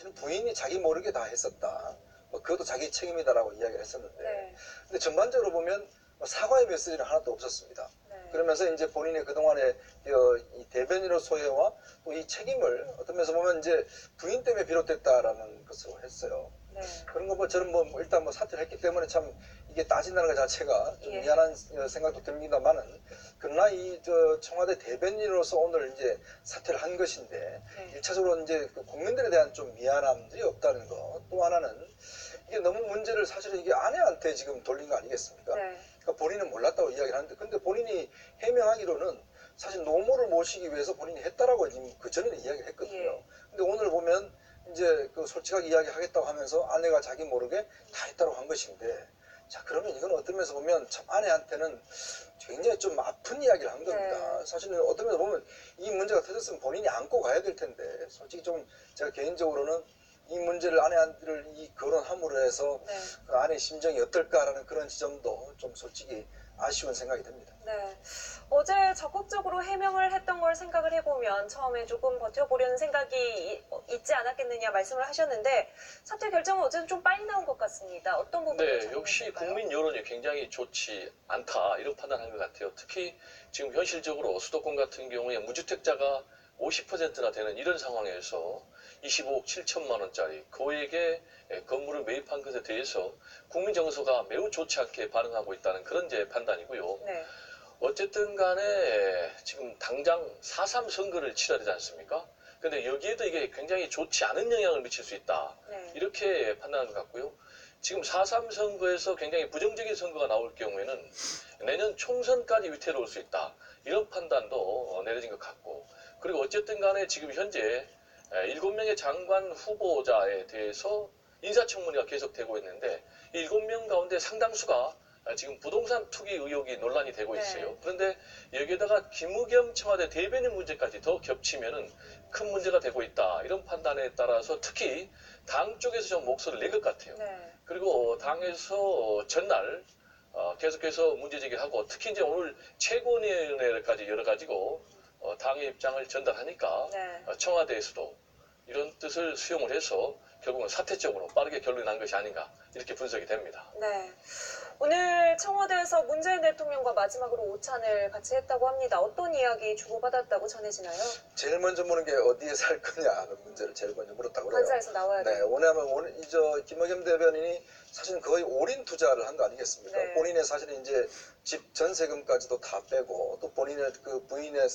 사실은 부인이 자기 모르게 다 했었다. 뭐 그것도 자기 책임이다라고 이야기를 했었는데, 네. 근데 전반적으로 보면 사과의 메시지는 하나도 없었습니다. 네. 그러면서 이제 본인의 그동안의 이 대변인으로서의 또 이 책임을 어떤 면에서 보면 이제 부인 때문에 비롯됐다라는 것으로 했어요. 네. 그런 거 뭐 저는 뭐 일단 뭐 사퇴를 했기 때문에 참 이게 따진다는 것 자체가 좀 예. 미안한 생각도 듭니다만은, 그러나 청와대 대변인으로서 오늘 이제 사퇴를 한 것인데, 네. 1차적으로 이제 그 국민들에 대한 좀 미안함들이 없다는 거, 또 하나는 이게 너무 문제를 사실은 이게 아내한테 지금 돌린 거 아니겠습니까? 네. 그러니까 본인은 몰랐다고 이야기를 하는데, 근데 본인이 해명하기로는 사실 노모를 모시기 위해서 본인이 했다라고 지금 그 전에는 이야기를 했거든요. 예. 근데 오늘 보면 이제 그 솔직하게 이야기하겠다고 하면서 아내가 자기 모르게 다 했다고 한 것인데, 자 그러면 이건 어떤 면에서 보면 참 아내한테는 굉장히 좀 아픈 이야기를 한 겁니다. 네. 사실은 어떤 면에서 보면 이 문제가 터졌으면 본인이 안고 가야 될 텐데, 솔직히 좀 제가 개인적으로는 이 문제를 아내를 이 결혼함으로 해서 네. 그 아내의 심정이 어떨까라는 그런 지점도 좀 솔직히 아쉬운 생각이 듭니다. 네. 어제 적극적으로 해명을 했던 걸 생각을 해보면 처음에 조금 버텨보려는 생각이 있지 않았겠느냐 말씀을 하셨는데, 사퇴 결정은 어제는 좀 빨리 나온 것 같습니다. 어떤 부분을 네, 역시 작용했을까요? 국민 여론이 굉장히 좋지 않다 이런 판단한 것 같아요. 특히 지금 현실적으로 수도권 같은 경우에 무주택자가 50%나 되는 이런 상황에서 25억 7천만 원짜리 거액의 건물을 매입한 것에 대해서 국민 정서가 매우 좋지 않게 반응하고 있다는 그런 제 판단이고요. 네. 어쨌든 간에 지금 당장 4.3 선거를 치러야 되지 않습니까? 근데 여기에도 이게 굉장히 좋지 않은 영향을 미칠 수 있다. 네. 이렇게 판단한 것 같고요. 지금 4.3 선거에서 굉장히 부정적인 선거가 나올 경우에는 내년 총선까지 위태로울 수 있다. 이런 판단도 내려진 것 같고, 그리고 어쨌든 간에 지금 현재 7명의 장관 후보자에 대해서 인사청문회가 계속되고 있는데, 7명 가운데 상당수가 지금 부동산 투기 의혹이 논란이 되고 있어요. 네. 그런데 여기에다가 김의겸 청와대 대변인 문제까지 더 겹치면은 큰 문제가 되고 있다. 이런 판단에 따라서 특히 당 쪽에서 좀 목소리를 낸 것 같아요. 네. 그리고 당에서 전날 계속해서 문제제기하고, 특히 이제 오늘 최고위원회까지 열어가지고 당의 입장을 전달하니까 네. 청와대에서도 이런 뜻을 수용을 해서 결국은 사퇴 쪽으로 빠르게 결론이 난 것이 아닌가 이렇게 분석이 됩니다. 네. 오늘 청와대에서 문재인 대통령과 마지막으로 오찬을 같이 했다고 합니다. 어떤 이야기 주고받았다고 전해지나요? 제일 먼저 물은 게 어디에 살 거냐는 문제를 제일 먼저 물었다고 그래요. 관사에서 나와야 네, 돼요. 왜냐하면 오늘 김의겸 대변인이 사실 거의 올인 투자를 한 거 아니겠습니까? 네. 본인의 사실은 이제 집 전세금까지도 다 빼고, 또 본인의 그 부인의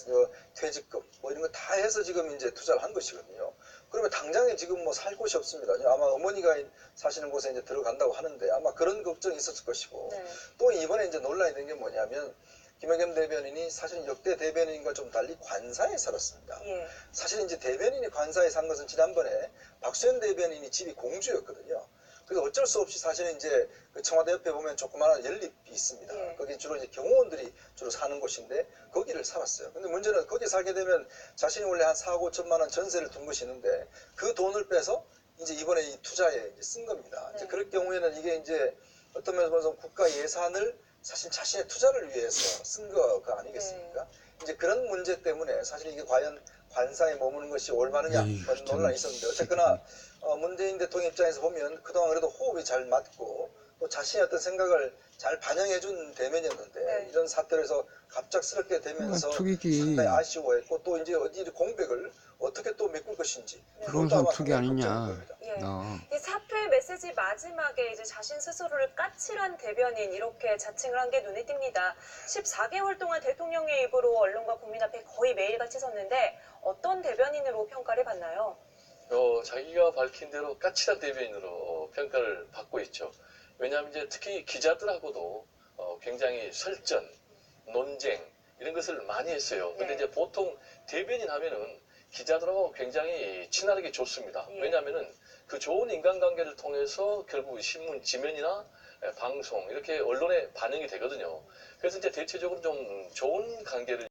퇴직금 뭐 이런 거 다 해서 지금 이제 투자를 한 것이거든요. 그러면 당장에 지금 뭐 살 곳이 없습니다. 아마 어머니가 사시는 곳에 이제 들어간다고 하는데 아마 그런 걱정이 있었을 것이고, 네. 또 이번에 이제 논란이 된 게 뭐냐면, 김의겸 대변인이 사실 역대 대변인과 좀 달리 관사에 살았습니다. 예. 사실 이제 대변인이 관사에 산 것은 지난번에 박수현 대변인이 집이 공주였거든요. 그래서 어쩔 수 없이 사실은 이제 그 청와대 옆에 보면 조그마한 연립이 있습니다. 예. 거기 주로 이제 경호원들이 주로 사는 곳인데 거기를 살았어요. 근데 문제는 거기 살게 되면 자신이 원래 한 4억 5천만 원 전세를 둔 것이 있는데 그 돈을 빼서 이제 이번에 이 투자에 이제 쓴 겁니다. 네. 이제 그럴 경우에는 이게 이제 어떤 면에서 국가 예산을 사실 자신의 투자를 위해서 쓴 거가 아니겠습니까? 네. 이제 그런 문제 때문에 사실 이게 과연 관사에 머무는 것이 올바르냐 그런 논란이 있었는데, 어쨌거나 문재인 대통령 입장에서 보면 그동안 그래도 호흡이 잘 맞고 또 자신의 어떤 생각을 잘 반영해준 대면이었는데, 네. 이런 사태로 해서 갑작스럽게 되면서 투기지. 상당히 아쉬워했고, 또 이제 어디 공백을 어떻게 또 메꿀 것인지 부동산 그것도 아마 투기 상당히 아니냐. 걱정인 겁니다. 예. 너. 이 사퇴 메시지 마지막에 이제 자신 스스로를 까칠한 대변인 이렇게 자칭을 한 게 눈에 띕니다. 14개월 동안 대통령의 입으로 언론과 국민 앞에 거의 매일같이 섰는데 어떤 대변인으로 평가를 받나요? 자기가 밝힌 대로 까칠한 대변인으로 평가를 받고 있죠. 왜냐하면 이제 특히 기자들하고도 굉장히 설전, 논쟁 이런 것을 많이 했어요. 근데 네. 이제 보통 대변인 하면은 기자들하고 굉장히 친하게 좋습니다. 예. 왜냐하면은 그 좋은 인간관계를 통해서 결국 신문 지면이나 방송 이렇게 언론에 반영이 되거든요. 그래서 이제 대체적으로 좀 좋은 관계를